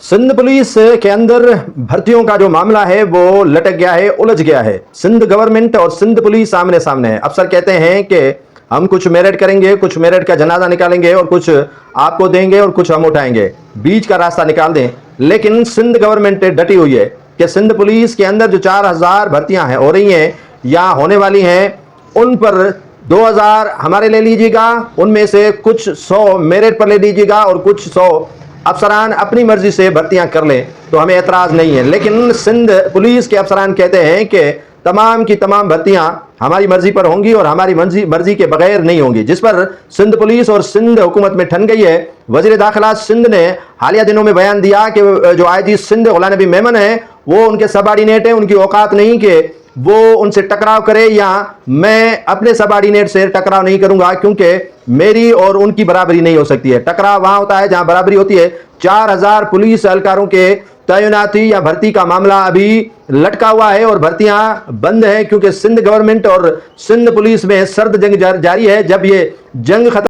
Sindh police के अंदर भर्तियों का जो मामला है वो लटक गया है, उलझ गया है। सिंध गवर्नमेंट और सिंध पुलिस आमने सामने है। अफसर कहते हैं कि हम कुछ मेरिट करेंगे, कुछ मेरिट का जनाजा निकालेंगे और कुछ आपको देंगे और कुछ हम उठाएंगे, बीच का रास्ता निकाल दें। लेकिन सिंध गवर्नमेंट डटी हुई है कि सिंध पुलिस के अंदर जो 4000 भर्तियां हैं हो रही हैं या होने वाली हैं, उन पर 2000 हमारे ले लीजिएगा, उनमें से कुछ 100 मेरिट पर ले लीजिएगा और कुछ 100 अफसरान अपनी मर्जी से भर्तियां कर लें, तो हमें एतराज नहीं है। लेकिन सिंध पुलिस के अफसरान कहते हैं कि तमाम की तमाम भर्तियां हमारी मर्जी पर होंगी और हमारी मर्जी के बगैर नहीं होंगी, जिस पर सिंध पुलिस और सिंध हुकूमत में ठन गई है। वजीर दाखिला सिंध ने हालिया दिनों में बयान दिया कि जो आईजी सिंध गुलाम नबी मेमन है वो उनके सबॉर्डिनेट हैं, उनकी औकात नहीं कि वो उनसे टकराव करे, या मैं अपने सबॉर्डिनेट से टकराव नहीं करूंगा क्योंकि मेरी और उनकी बराबरी नहीं हो सकती है। टकराव वहां होता है जहां बराबरी होती है। 4000 पुलिस एहलकारों के तैनाती या भर्ती का मामला अभी लटका हुआ है और भर्तियां बंद हैं क्योंकि सिंध गवर्नमेंट और सिंध पुलिस में सर्द जंग जारी है। जब ये जंग खत्म